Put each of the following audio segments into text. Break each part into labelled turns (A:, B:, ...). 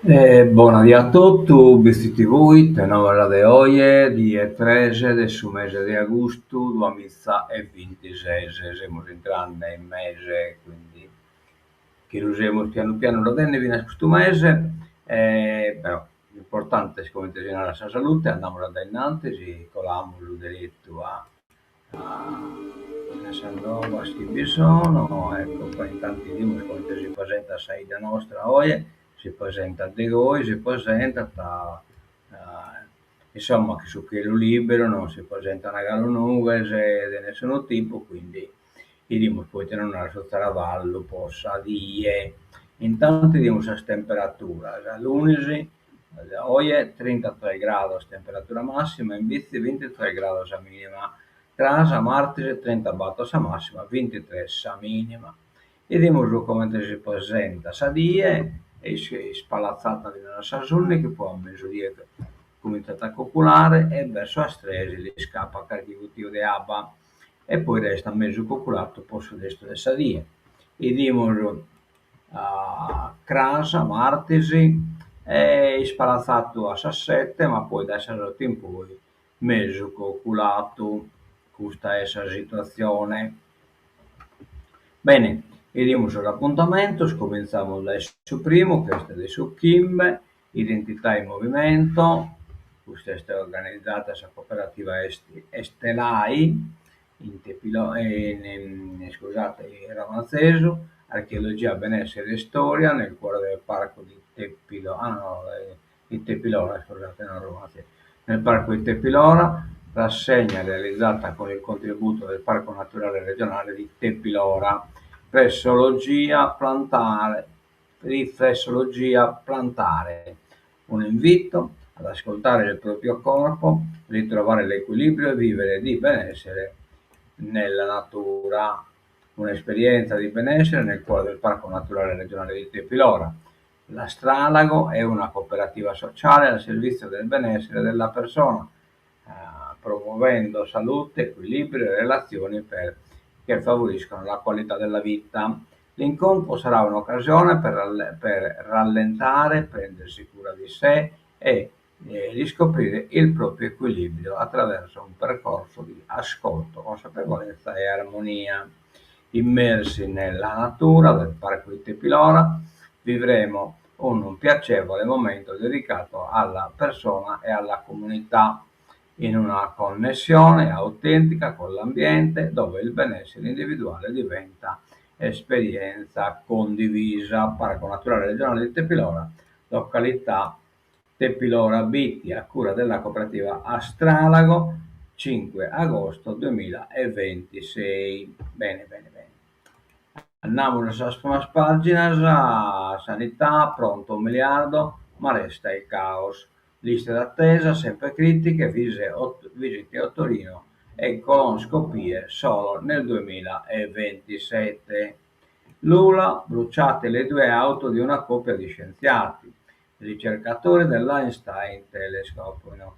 A: Buonasera a tutti, vestiti voi, tenore de oggi, dia 13 del su mese di agosto 2026, siamo entrando in mese, quindi che usiamo piano piano la bene viene questo mese, però l'importante è come tenere la sua salute, andiamo da innanzi, ci coliamo il diritto a San Roma, che vi sono, ecco, poi intanto dimmi come si presenta Saida nostra oggi, si presenta di voi, si presenta, insomma, che su quello libero non si presenta una galo nuove di nessun tipo, quindi diremo poi tenere una sottoravallo, possa dire, intanto diremo la temperatura, l'11, oggi è 33 gradi temperatura massima, in Vizi 23 gradi la minima, Trasa, martedì 30 batta sa massima, 23 sa minima. Vediamo come si presenta. Sadie e si spalazzata nella Sassuolo che può a mezzodì cominciata a copulare e verso a Stresi gli scappa caricativo di Abba e poi resta mezzo coculato posto destro di Sadie. Vediamo a Crasa, Martesi e spalazzato a Sassette, ma poi da Sassotti in poi mezzo coculato questa è la situazione. Bene, vediamo sull'appuntamento, cominciamo dal su primo, questo è del su Kim, identità in movimento, questa è organizzata la cooperativa Estelai, scusate, in Ramanzeso, archeologia, benessere e storia nel cuore del parco di Tepilora, di Tepilora, scusate, non Ramanzeso, nel parco di Tepilora, rassegna realizzata con il contributo del Parco Naturale Regionale di Tepilora, riflessologia plantare, un invito ad ascoltare il proprio corpo, ritrovare l'equilibrio e vivere di benessere nella natura, un'esperienza di benessere nel cuore del Parco Naturale Regionale di Tepilora. L'Astralago è una cooperativa sociale al servizio del benessere della persona, promuovendo salute, equilibrio e relazioni che favoriscono la qualità della vita. L'incontro sarà un'occasione per rallentare, prendersi cura di sé e riscoprire il proprio equilibrio attraverso un percorso di ascolto, consapevolezza e armonia. Immersi nella natura del Parco di Tepilora, vivremo un piacevole momento dedicato alla persona e alla comunità in una connessione autentica con l'ambiente dove il benessere individuale diventa esperienza condivisa. Parco Naturale Regionale di Tepilora, località Tepilora Bitti, a cura della cooperativa Astralago, 5 agosto 2026. Bene, bene, bene. Andiamo sulla prima pagina, sanità, pronto 1 miliardo, ma resta il caos. Liste d'attesa sempre critiche, visite a Torino e colonscopie solo nel 2027. Lula, bruciate le due auto di una coppia di scienziati, ricercatori dell'Einstein Telescope. No,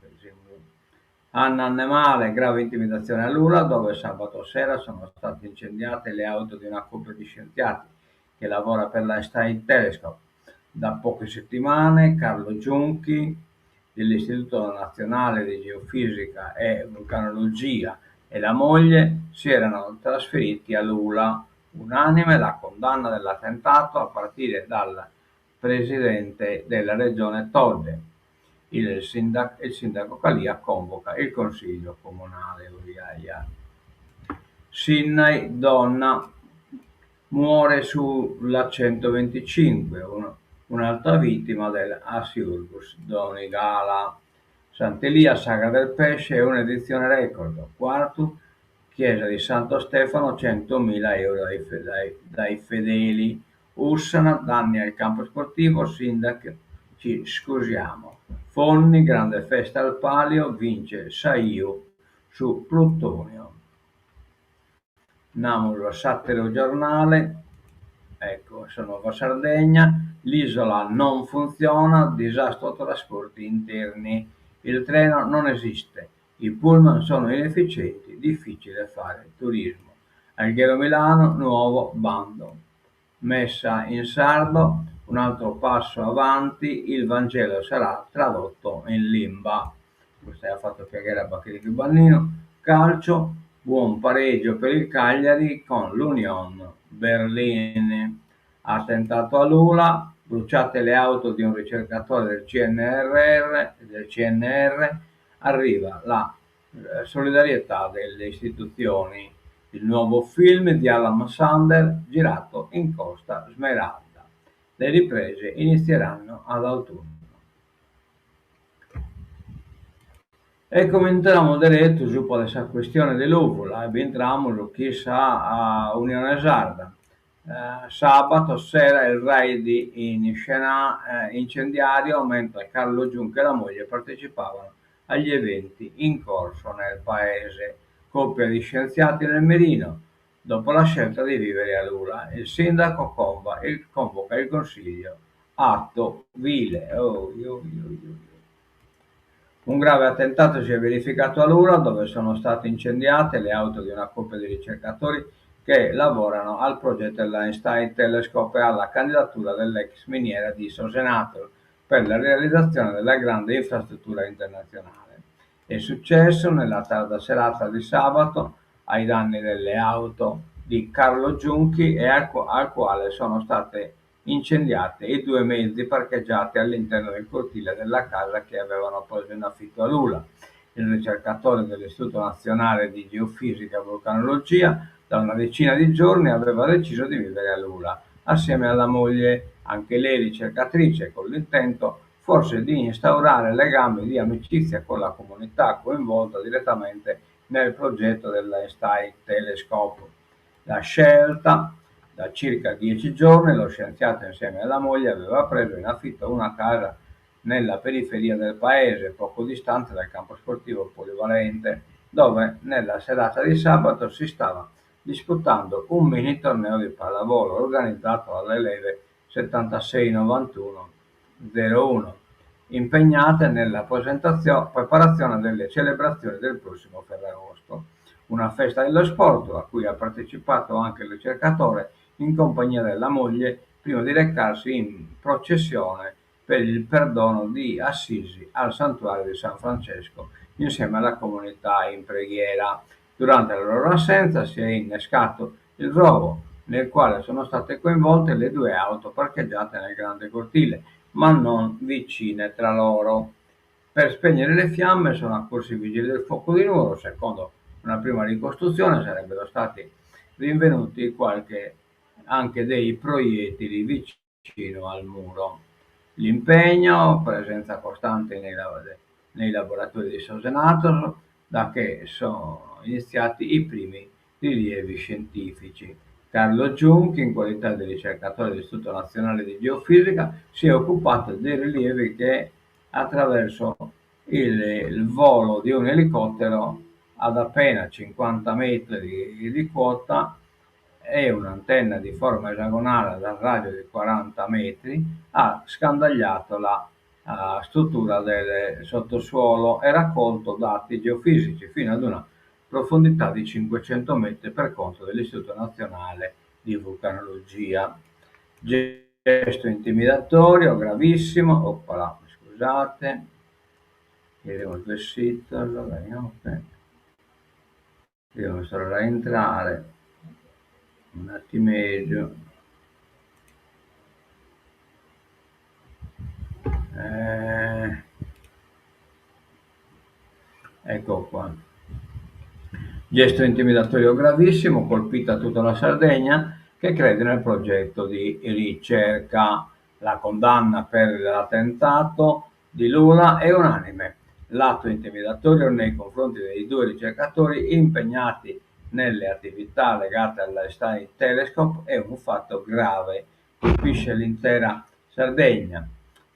A: Anna Annemale, grave intimidazione a Lula, dove sabato sera sono state incendiate le auto di una coppia di scienziati che lavora per l'Einstein Telescope. Da poche settimane Carlo Giunchi dell'Istituto Nazionale di Geofisica e Vulcanologia e la moglie si erano trasferiti a Lula. Unanime la condanna dell'attentato a partire dal presidente della regione Todde. Il sindaco Calia convoca il consiglio comunale. Sydney, donna, muore sulla 125, un'altra vittima del Asiurgus Donigala. Sant'Elia, Sagra del Pesce è un'edizione record, quarto, chiesa di Santo Stefano, 100.000 euro dai fedeli. Ussana, danni al campo sportivo, sindaco, ci scusiamo. Fonni, grande festa al Palio, vince Saiu su Plutonio. Namolo, Sattero Giornale, ecco, sono a Sardegna, l'isola non funziona, disastro trasporti interni, il treno non esiste, i pullman sono inefficienti, difficile fare turismo. Alghero Milano, nuovo bando. Messa in sardo, un altro passo avanti, il Vangelo sarà tradotto in limba. Questo ha fatto piacere a Bacchini Bannino. Calcio, buon pareggio per il Cagliari con l'Union Berlin. Attentato a Lula, bruciate le auto di un ricercatore del CNR, arriva la solidarietà delle istituzioni. Il nuovo film di Alan Sander girato in Costa Smeralda. Le riprese inizieranno ad autunno. E cominciamo diretto su questa questione dell'uvola e entriamo chissà a Unione Sarda. Sabato sera il raid in scena incendiario mentre Carlo Giunca e la moglie partecipavano agli eventi in corso nel paese. Coppia di scienziati nel mirino. Dopo la scelta di vivere a Lula, il sindaco convoca il consiglio. Atto vile. Un grave attentato si è verificato a Lura, dove sono state incendiate le auto di una coppia di ricercatori che lavorano al progetto dell'Einstein Telescope e alla candidatura dell'ex miniera di Sosenator per la realizzazione della grande infrastruttura internazionale. È successo nella tarda serata di sabato ai danni delle auto di Carlo Giunchi e al quale sono state incendiate i due mezzi parcheggiati all'interno del cortile della casa che avevano preso in affitto a Lula. Il ricercatore dell'Istituto Nazionale di Geofisica e Vulcanologia da una decina di giorni aveva deciso di vivere a Lula, assieme alla moglie, anche lei ricercatrice, con l'intento forse di instaurare legami di amicizia con la comunità coinvolta direttamente nel progetto dell'Einstein Telescope. La scelta: da circa 10 giorni lo scienziato insieme alla moglie aveva preso in affitto una casa nella periferia del paese, poco distante dal campo sportivo polivalente, dove nella serata di sabato si stava disputando un mini torneo di pallavolo organizzato dalle leve 76-91-01, impegnate nella preparazione delle celebrazioni del prossimo Ferragosto, una festa dello sport a cui ha partecipato anche il ricercatore in compagnia della moglie prima di recarsi in processione per il perdono di Assisi al santuario di San Francesco insieme alla comunità in preghiera. Durante la loro assenza si è innescato il rogo, nel quale sono state coinvolte le due auto parcheggiate nel grande cortile, ma non vicine tra loro. Per spegnere le fiamme sono accorsi i vigili del fuoco di Nuoro. Secondo una prima ricostruzione sarebbero stati rinvenuti anche dei proiettili vicino al muro. L'impegno, presenza costante nei laboratori di Sosenator, da che sono iniziati i primi rilievi scientifici. Carlo Giunchi, in qualità di ricercatore dell'Istituto Nazionale di Geofisica, si è occupato dei rilievi che attraverso il volo di un elicottero ad appena 50 metri di quota e un'antenna di forma esagonale dal raggio di 40 metri ha scandagliato la struttura del sottosuolo e raccolto dati geofisici fino ad una profondità di 500 metri per conto dell'Istituto Nazionale di Vulcanologia. Gesto intimidatorio, gravissimo. Oppala, scusate, vediamo il versito, allora, devo solo entrare un attimeggio. Ecco qua. Gesto intimidatorio gravissimo, colpita tutta la Sardegna che crede nel progetto di ricerca. La condanna per l'attentato di Lula è unanime. L'atto intimidatorio nei confronti dei due ricercatori impegnati nelle attività legate all'Einstein Telescope è un fatto grave, colpisce l'intera Sardegna.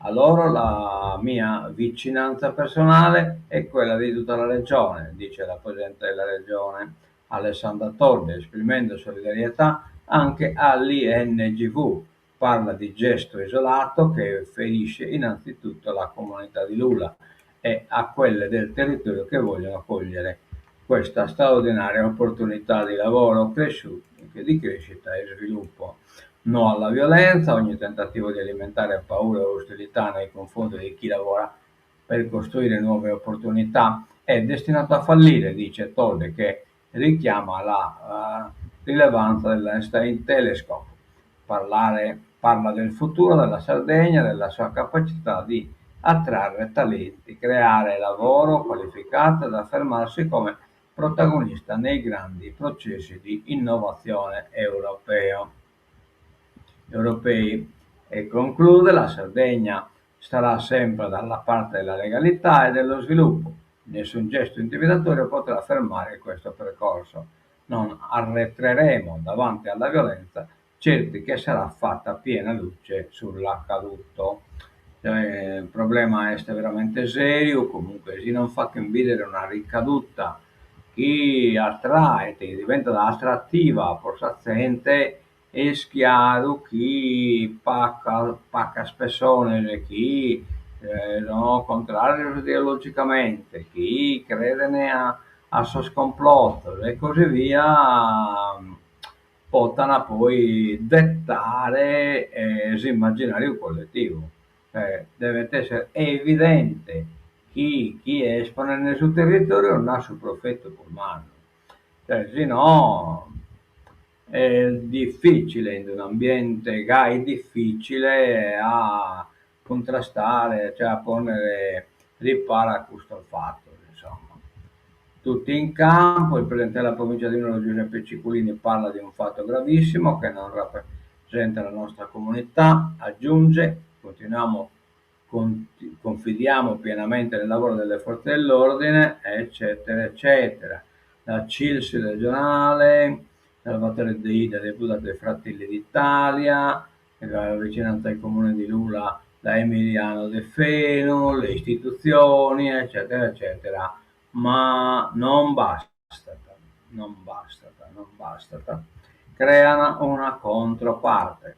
A: A loro la mia vicinanza personale è quella di tutta la regione, dice la Presidente della Regione Alessandra Torri, esprimendo solidarietà anche all'INGV. Parla di gesto isolato che ferisce innanzitutto la comunità di Lula e a quelle del territorio che vogliono cogliere questa straordinaria opportunità di lavoro, di crescita e sviluppo. No alla violenza, ogni tentativo di alimentare paura o ostilità nei confronti di chi lavora per costruire nuove opportunità è destinato a fallire, dice Tolle, che richiama la rilevanza dell'Einstein Telescope. Parla del futuro della Sardegna, della sua capacità di attrarre talenti, creare lavoro qualificato ed affermarsi come protagonista nei grandi processi di innovazione europei. E conclude: la Sardegna starà sempre dalla parte della legalità e dello sviluppo. Nessun gesto intimidatorio potrà fermare questo percorso. Non arretreremo davanti alla violenza, certi che sarà fatta piena luce sull'accaduto. Il problema è veramente serio, comunque si non fa che vedere una ricaduta che attrae, che diventa attrattiva, possente e chiaro che pacca spessone, chi no, contrario ideologicamente, chi crede a suo complotto e così via, portano a poi dettare l'immaginario collettivo. Deve essere evidente chi espone nel suo territorio non ha sul profetto per mano, se no è difficile in un ambiente è difficile a contrastare, cioè a ponere riparo a questo fatto, insomma. Tutti in campo, il presidente della provincia di Nuoro Giuseppe Ciculini parla di un fatto gravissimo che non rappresenta la nostra comunità, aggiunge, confidiamo pienamente nel lavoro delle forze dell'ordine, eccetera, eccetera. La CILS regionale, Salvatore De Ida, deputato dei Fratelli d'Italia, la vicinanza al comune di Lula da Emiliano De Feno, le istituzioni, eccetera, eccetera. Ma non basta, non basta. Creano una controparte.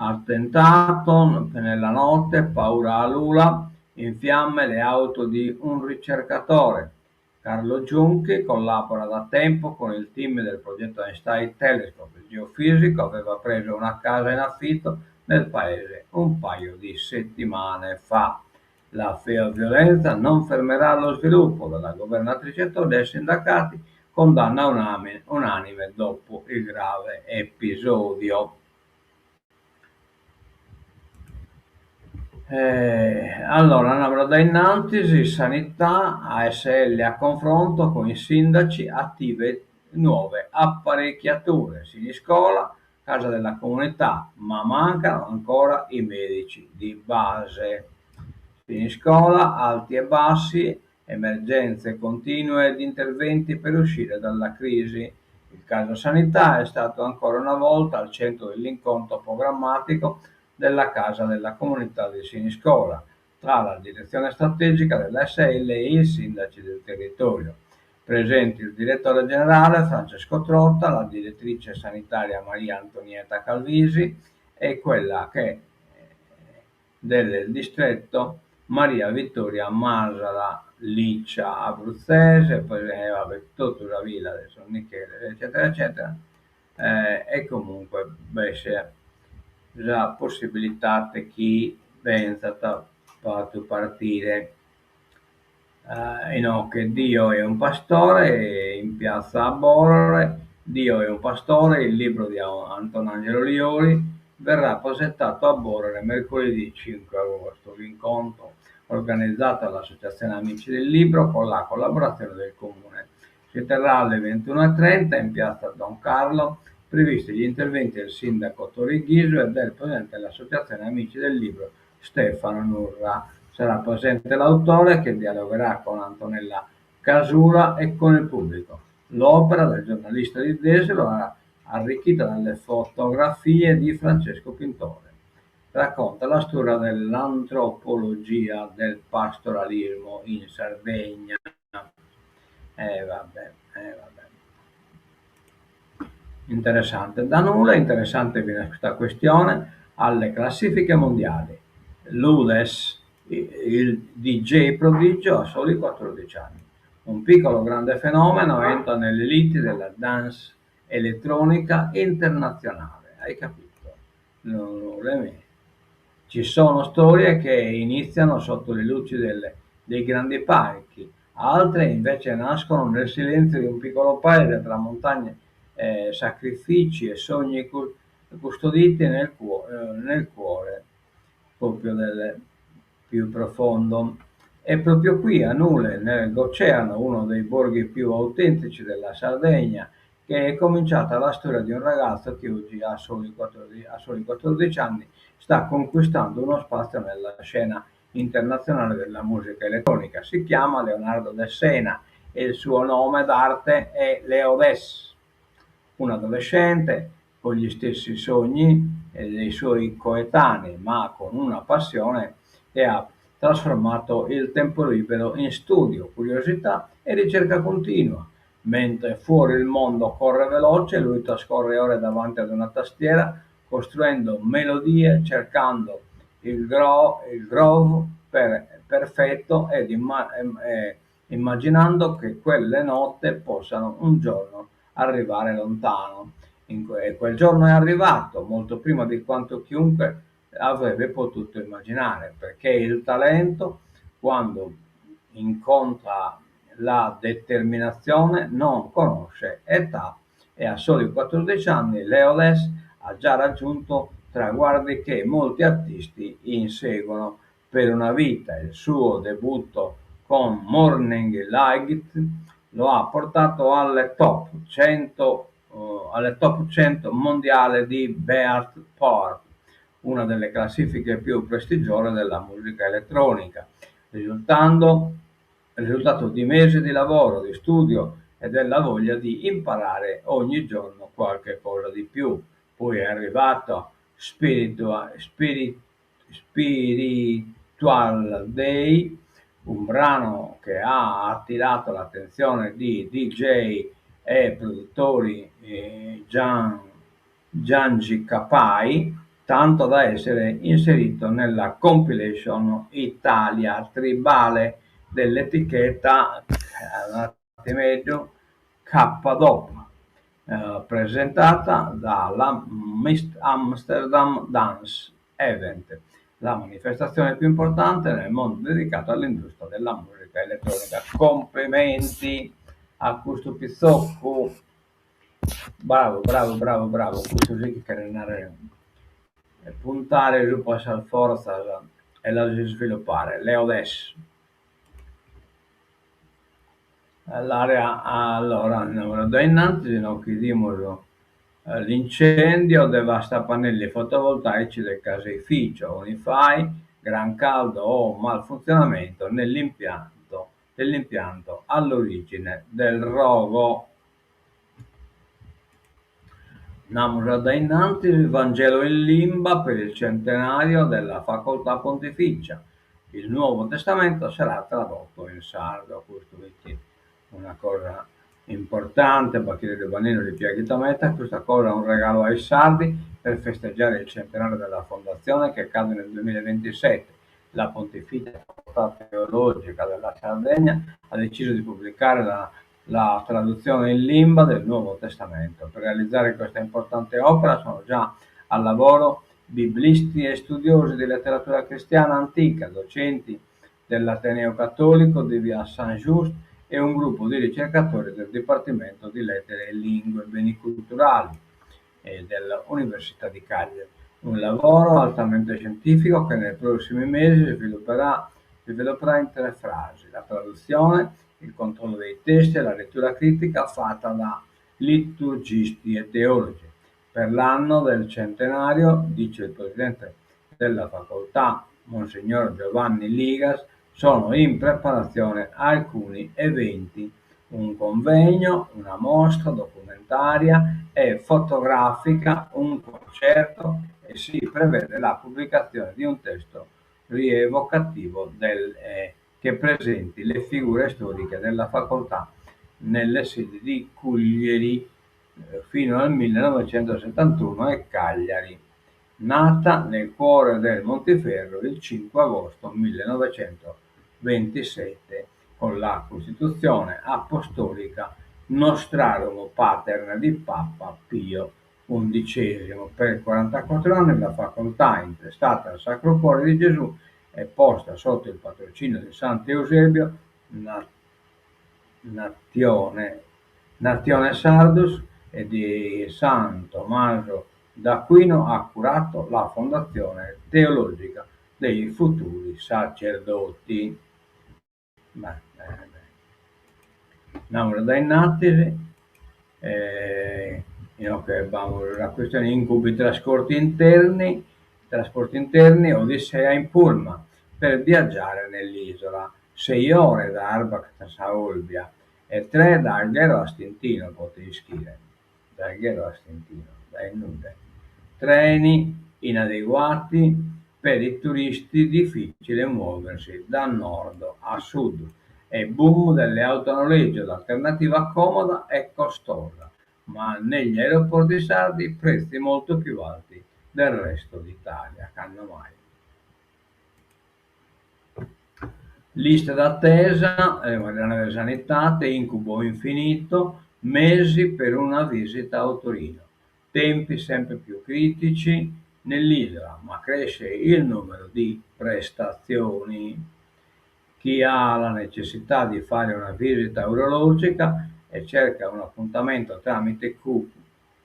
A: Attentato nella notte, paura a Lula, in fiamme le auto di un ricercatore. Carlo Giunchi collabora da tempo con il team del progetto Einstein Telescope. Il geofisico aveva preso una casa in affitto nel paese un paio di settimane fa. La violenza non fermerà lo sviluppo della governatrice Todd e sindacati condanna unanime dopo il grave episodio. Allora, andiamo da innanzi, sanità, ASL a confronto con i sindaci, attive nuove apparecchiature, Siniscola, casa della comunità, ma mancano ancora i medici di base. Siniscola, alti e bassi, emergenze continue ed interventi per uscire dalla crisi. Il caso sanità è stato ancora una volta al centro dell'incontro programmatico della Casa della Comunità di Siniscola, tra la direzione strategica dell'ASL e i sindaci del territorio. Presenti il direttore generale Francesco Trotta, la direttrice sanitaria Maria Antonietta Calvisi e quella che del distretto Maria Vittoria Masala Liccia abruzzese, poi vabbè, tutta la villa adesso Michele, eccetera, eccetera. E comunque c'è la possibilità che chi pensa fatto partire che Dio è un pastore in piazza a Borore, Dio è un pastore, il libro di Antonangelo Lioli verrà presentato a Borore mercoledì 5 agosto. L'incontro organizzato dall'Associazione Amici del Libro con la collaborazione del Comune. Si terrà alle 21:30 in piazza Don Carlo, previsti gli interventi del sindaco Torighiso e del presidente dell'Associazione Amici del Libro Stefano Nurra. Sarà presente l'autore che dialogherà con Antonella Casula e con il pubblico. L'opera del giornalista di Deselo è arricchita dalle fotografie di Francesco Pintore. Racconta la storia dell'antropologia del pastoralismo in Sardegna. Vabbè. Interessante. Da nulla interessante viene questa questione alle classifiche mondiali. Ludes, il DJ prodigio, ha soli 14 anni. Un piccolo grande fenomeno entra nelle elite della dance elettronica internazionale. hai capito? Le mie. Ci sono storie che iniziano sotto le luci dei grandi parchi, altre invece nascono nel silenzio di un piccolo paese tra montagne, sacrifici e sogni custoditi nel cuore proprio del più profondo. E proprio qui a Nule, nell'oceano, uno dei borghi più autentici della Sardegna, che è cominciata la storia di un ragazzo che oggi ha soli 14 anni, sta conquistando uno spazio nella scena internazionale della musica elettronica. Si chiama Leonardo De Sena e il suo nome d'arte è Leodes, un adolescente con gli stessi sogni dei suoi coetanei, ma con una passione che ha trasformato il tempo libero in studio, curiosità e ricerca continua. Mentre fuori il mondo corre veloce, lui trascorre ore davanti ad una tastiera, costruendo melodie, cercando il groove perfetto ed immaginando che quelle note possano un giorno arrivare lontano. Quel giorno è arrivato molto prima di quanto chiunque avrebbe potuto immaginare, perché il talento, quando incontra la determinazione, non conosce età e a soli 14 anni Leoles ha già raggiunto traguardi che molti artisti inseguono per una vita. Il suo debutto con Morning Light lo ha portato alle top 100 mondiale di Beatport, una delle classifiche più prestigiose della musica elettronica, risultato di mesi di lavoro, di studio e della voglia di imparare ogni giorno qualche cosa di più. Poi è arrivato Spiritual Day, un brano che ha attirato l'attenzione di DJ e produttori Giangi Capai, tanto da essere inserito nella compilation Italia Tribale dell'etichetta medio K-Dop, presentata dalla Amsterdam Dance Event, la manifestazione più importante nel mondo dedicato all'industria della musica elettronica. Complimenti a questo pizzocco, bravo, bravo, bravo, bravo, questo sì che carenare, puntare su passare forza e la sviluppare. Leo adesso. L'area allora da innanzi no, chiedimos l'incendio devasta pannelli fotovoltaici del caseificio, Unify, gran caldo o malfunzionamento dell'impianto all'origine del rogo. Namusa da innanzi il Vangelo in limba per il centenario della facoltà pontificia. Il Nuovo Testamento sarà tradotto in sardo, questo è una cosa importante perché il Banino di Piaghita questa cosa è un regalo ai sardi per festeggiare il centenario della fondazione che cade nel 2027. La Pontificia Facoltà Teologica della Sardegna ha deciso di pubblicare la traduzione in limba del Nuovo Testamento. Per realizzare questa importante opera sono già al lavoro biblisti e studiosi di letteratura cristiana antica, docenti dell'Ateneo Cattolico di via Saint-Just e un gruppo di ricercatori del Dipartimento di Lettere e Lingue e Beni Culturali dell'Università di Cagliari. Un lavoro altamente scientifico che nei prossimi mesi svilupperà in 3 fasi: la traduzione, il controllo dei testi e la lettura critica fatta da liturgisti e teologi. Per l'anno del centenario, dice il presidente della facoltà, Monsignor Giovanni Ligas, sono in preparazione alcuni eventi, un convegno, una mostra documentaria e fotografica, un concerto e si prevede la pubblicazione di un testo rievocativo che presenti le figure storiche della facoltà nelle sedi di Cuglieri fino al 1971 e Cagliari, nata nel cuore del Monteferro il 5 agosto 1927 con la Costituzione Apostolica Nostrarum Pater di Papa Pio XI. Per 44 anni la facoltà, intestata al Sacro Cuore di Gesù, è posta sotto il patrocinio di Sant'Eusebio, Natione, Natione Sardus e di San Tommaso d'Aquino ha curato la fondazione teologica dei futuri sacerdoti. Namolo da innattere, che abbiamo la questione incubi trasporti interni, Odissea in pullman per viaggiare nell'isola, 6 ore da Arbacas a Olbia e 3 da Alghero a Stintino, potevi scrivere, da Alghero a Stintino, dai nude. Treni inadeguati per i turisti, difficile muoversi da nord a sud e boom delle auto a noleggio, l'alternativa comoda e costosa, ma negli aeroporti sardi prezzi molto più alti del resto d'Italia, canno mai. Liste d'attesa, delle sanità, incubo infinito, mesi per una visita a Torino, tempi sempre più critici nell'isola, ma cresce il numero di prestazioni. Chi ha la necessità di fare una visita urologica e cerca un appuntamento tramite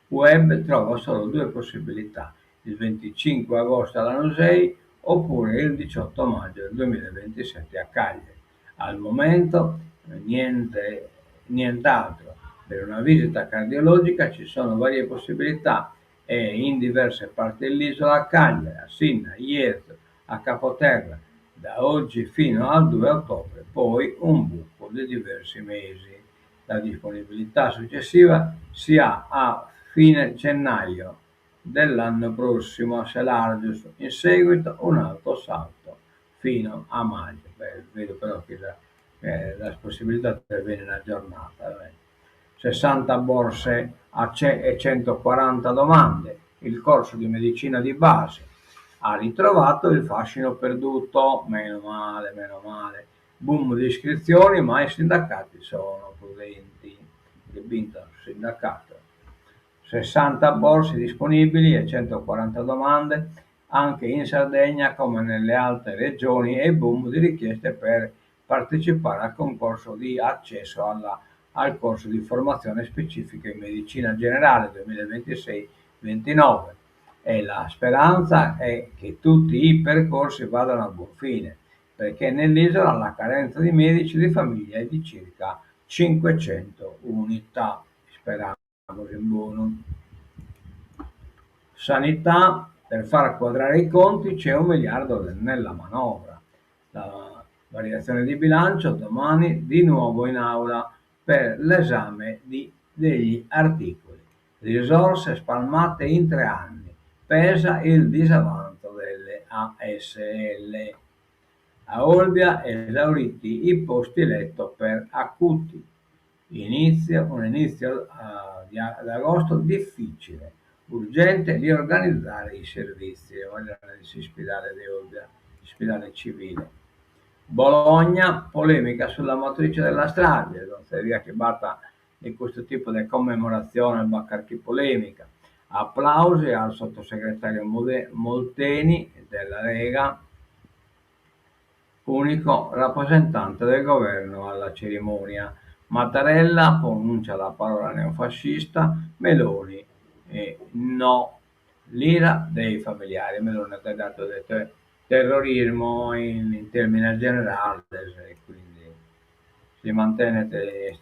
A: web trova solo due possibilità: il 25 agosto alla Nosei oppure il 18 maggio del 2027 a Cagliari. Al momento nient'altro. Per una visita cardiologica ci sono varie possibilità e in diverse parti dell'isola, a Cagliari, a Sinna, a Ierzo, a Capoterra, da oggi fino al 2 ottobre, poi un buco di diversi mesi. La disponibilità successiva si ha a fine gennaio dell'anno prossimo a Selargius, in seguito un altro salto fino a maggio. Vedo però che la possibilità viene una giornata. 60 borse e 140 domande. Il corso di medicina di base ha ritrovato il fascino perduto, meno male, meno male. Boom di iscrizioni, ma i sindacati sono prudenti. Che vinto il sindacato. 60 borse disponibili e 140 domande anche in Sardegna come nelle altre regioni e boom di richieste per partecipare al concorso di accesso al corso di formazione specifica in medicina generale 2026-29 e la speranza è che tutti i percorsi vadano a buon fine, perché nell'isola la carenza di medici di famiglia è di circa 500 unità. Speriamo in buono. Sanità, per far quadrare i conti c'è 1 miliardo nella manovra. La variazione di bilancio domani di nuovo in aula per l'esame degli articoli. Risorse spalmate in 3 anni. Pesa il disavanzo delle ASL. A Olbia esauriti i posti letto per acuti. Un inizio ad agosto difficile, urgente riorganizzare i servizi, l'ospedale di Olbia, l'ospedale civile. Bologna, polemica sulla motrice della strage, non si via che batta di questo tipo di commemorazione al Baccarchi polemica. Applausi al sottosegretario Molteni della Lega, unico rappresentante del governo alla cerimonia. Mattarella pronuncia la parola neofascista, Meloni no. L'ira dei familiari, Meloni ha dato del terrorismo in termini generali, quindi si mantiene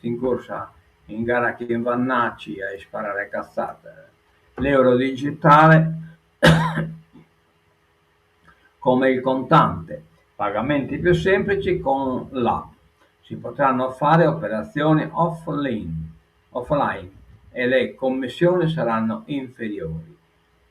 A: in corsa in gara chi invannacci a sparare cazzate. L'euro digitale come il contante, pagamenti più semplici con l'app. Si potranno fare operazioni offline e le commissioni saranno inferiori.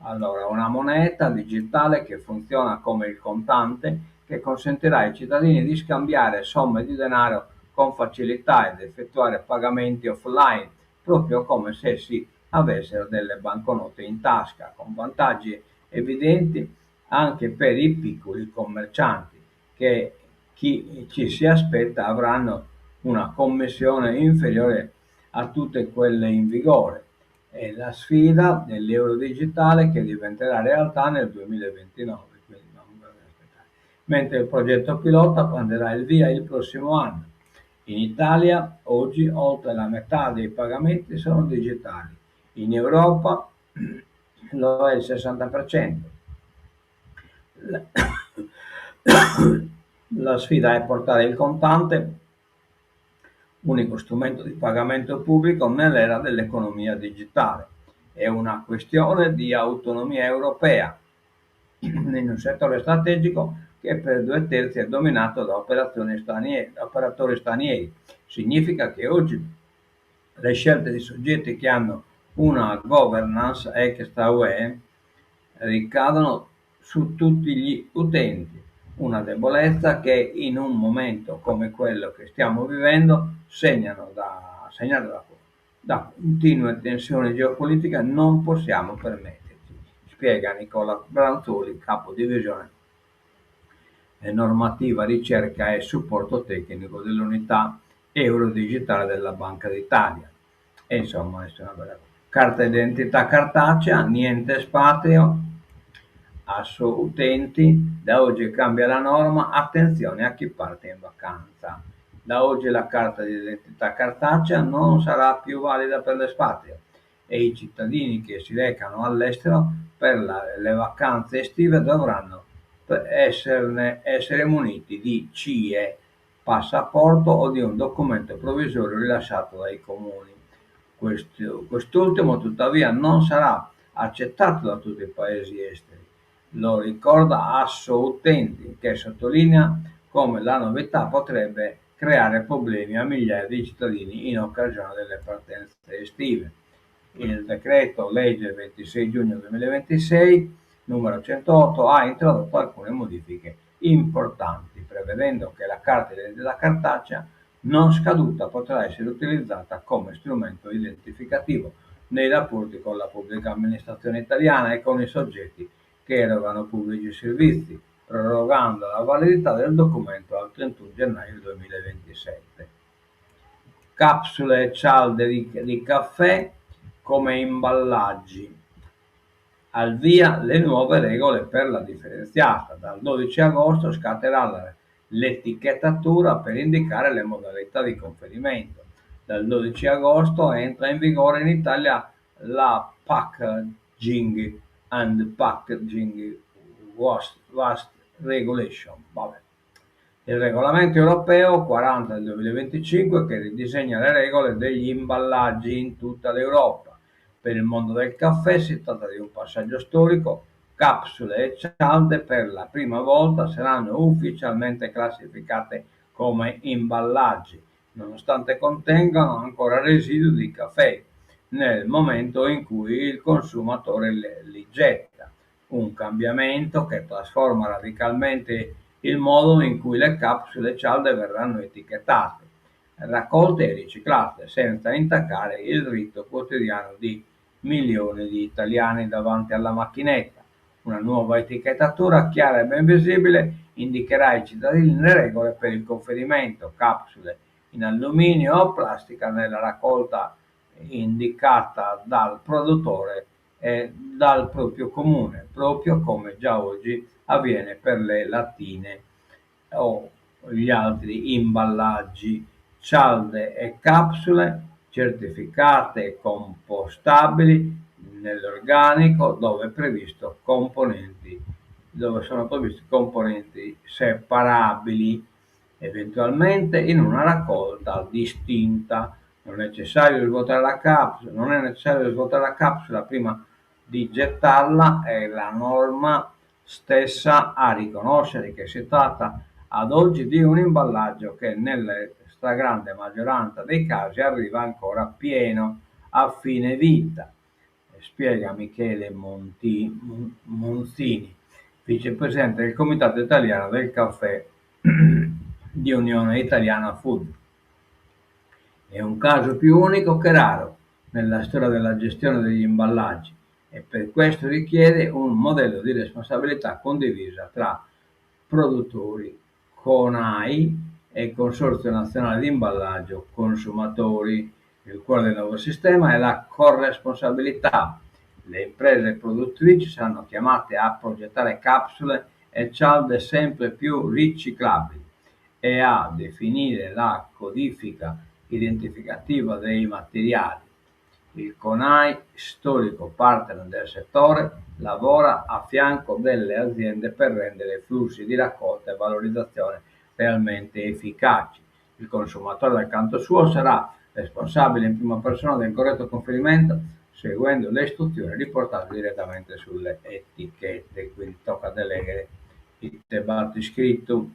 A: Allora, una moneta digitale che funziona come il contante, che consentirà ai cittadini di scambiare somme di denaro con facilità ed effettuare pagamenti offline, proprio come se si avessero delle banconote in tasca, con vantaggi evidenti anche per i piccoli commercianti, che chi ci si aspetta avranno una commissione inferiore a tutte quelle in vigore. è la sfida dell'euro digitale che diventerà realtà nel 2029, quindi non bisogna aspettare. Mentre il progetto pilota prenderà il via il prossimo anno. In Italia oggi oltre la metà dei pagamenti sono digitali, in Europa lo è il 60%. La la sfida è portare il contante, unico strumento di pagamento pubblico, nell'era dell'economia digitale. È una questione di autonomia europea in un settore strategico che per 2/3 è dominato da operatori stranieri. Significa che oggi le scelte di soggetti che hanno una governance extra UE ricadono su tutti gli utenti, una debolezza che in un momento come quello che stiamo vivendo, segnano da continue tensioni geopolitiche, non possiamo permetterci, spiega Nicola Branzoli, capo divisione normativa, ricerca e supporto tecnico dell'unità Eurodigitale della Banca d'Italia. E insomma, è una bella carta d'identità cartacea, niente espatrio, utenti, da oggi cambia la norma, attenzione a chi parte in vacanza. Da oggi la carta d'identità cartacea non sarà più valida per l'espatrio e i cittadini che si recano all'estero per le vacanze estive dovranno essere muniti di CIE, passaporto o di un documento provvisorio rilasciato dai comuni. Quest'ultimo tuttavia non sarà accettato da tutti i paesi esteri. Lo ricorda Asso Utenti, che sottolinea come la novità potrebbe creare problemi a migliaia di cittadini in occasione delle partenze estive. Il decreto legge 26 giugno 2026 numero 108 ha introdotto alcune modifiche importanti, prevedendo che la carta d'identità cartacea non scaduta potrà essere utilizzata come strumento identificativo nei rapporti con la pubblica amministrazione italiana e con i soggetti che erogano pubblici servizi, prorogando la validità del documento al 31 gennaio 2027. Capsule e cialde di caffè come imballaggi. Al via le nuove regole per la differenziata. Dal 12 agosto scatterà l'etichettatura per indicare le modalità di conferimento. Dal 12 agosto entra in vigore in Italia la Packaging and Packaging Waste Regulation. Vabbè. Il regolamento europeo 40 del 2025 che ridisegna le regole degli imballaggi in tutta l'Europa. Per il mondo del caffè si tratta di un passaggio storico. Capsule e cialde per la prima volta saranno ufficialmente classificate come imballaggi, nonostante contengano ancora residui di caffè nel momento in cui il consumatore li getta. Un cambiamento che trasforma radicalmente il modo in cui le capsule e cialde verranno etichettate, raccolte e riciclate, senza intaccare il rito quotidiano di milioni di italiani davanti alla macchinetta. Una nuova etichettatura chiara e ben visibile indicherà ai cittadini le regole per il conferimento capsule in alluminio o plastica nella raccolta indicata dal produttore e dal proprio comune, proprio come già oggi avviene per le lattine o gli altri imballaggi. Cialde e capsule certificate e compostabili nell'organico dove sono previsti componenti separabili, eventualmente in una raccolta distinta. Non è necessario svuotare la capsula prima di gettarla, è la norma stessa a riconoscere che si tratta ad oggi di un imballaggio che nella stragrande maggioranza dei casi arriva ancora pieno a fine vita, spiega Michele Monzini, vicepresidente del Comitato Italiano del Caffè di Unione Italiana Food. È un caso più unico che raro nella storia della gestione degli imballaggi e per questo richiede un modello di responsabilità condivisa tra produttori, CONAI e Consorzio Nazionale di Imballaggio Consumatori. Il cuore del nuovo sistema è la corresponsabilità. Le imprese produttrici saranno chiamate a progettare capsule e cialde sempre più riciclabili e a definire la codifica identificativa dei materiali. Il CONAI, storico partner del settore, lavora a fianco delle aziende per rendere i flussi di raccolta e valorizzazione realmente efficaci. Il consumatore, dal canto suo, sarà responsabile in prima persona del corretto conferimento, seguendo le istruzioni riportate direttamente sulle etichette. Quindi tocca a leggere il tebato scritto.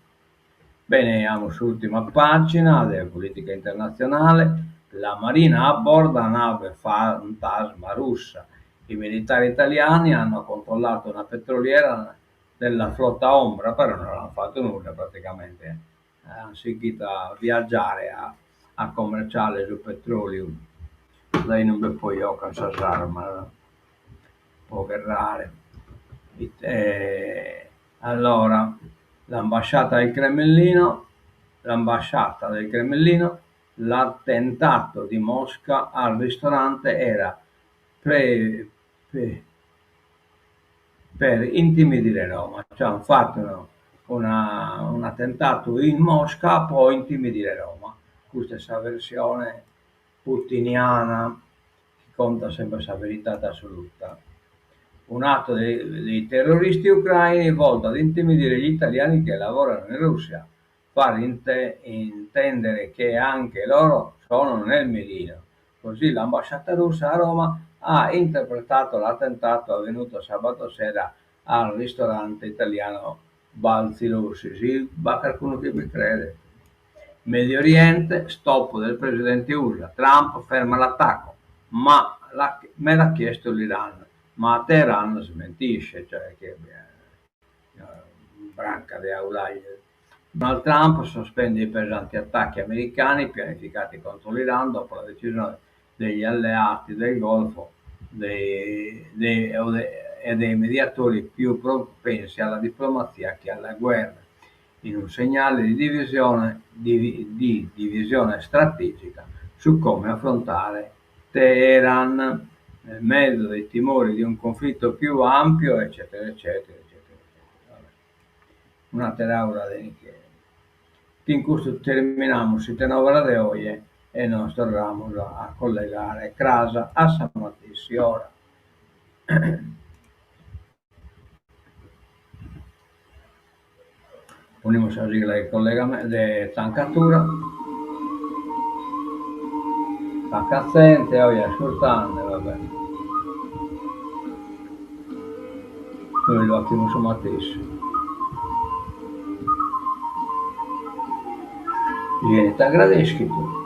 A: Bene, andiamo sull'ultima pagina della politica internazionale. La Marina abborda nave fantasma russa. I militari italiani hanno controllato una petroliera della flotta Ombra, però non hanno fatto nulla praticamente. Hanno seguito a viaggiare a commerciare sul petrolio. Lei non mi può io cansare, ma può verrare. Allora, l'ambasciata del Cremlino, l'attentato di Mosca al ristorante era pre- pre- per intimidire Roma, cioè hanno fatto un attentato in Mosca per poi intimidire Roma. Questa è la versione putiniana che conta sempre questa verità assoluta. Un atto dei terroristi ucraini volto ad intimidire gli italiani che lavorano in Russia, far intendere che anche loro sono nel mirino. Così l'ambasciata russa a Roma ha interpretato l'attentato avvenuto sabato sera al ristorante italiano Balzi Russi. Sì, ma qualcuno che mi crede. Medio Oriente, stop del presidente USA. Trump ferma l'attacco, ma me l'ha chiesto l'Iran, ma Teheran smentisce, cioè che branca di aulaie. Donald Trump sospende i pesanti attacchi americani pianificati contro l'Iran dopo la decisione degli alleati del Golfo e dei mediatori più propensi alla diplomazia che alla guerra, in un segnale di divisione strategica su come affrontare Teheran nel mezzo dei timori di un conflitto più ampio, eccetera, eccetera, eccetera, eccetera. Una teraura de que in questo terminamos si tenova de hoy e nos tornamos a collegare Crasa a San Mattissi ora. Unimos a sigla de collegamento de zancatura. Fa cazzente, oggi ascoltando, vabbè. Noi lo attivo su Mattissi. Viene t'agradeschi tu,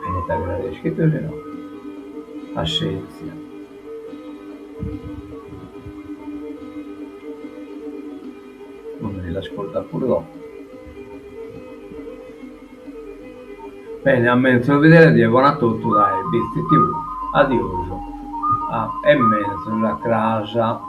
A: se no. Assenzia. Non me l'ascolta pure dopo. Bene, a mezzo vedere di buona tutto dai Bizzi TV. Addio. E mezzo la Crasa.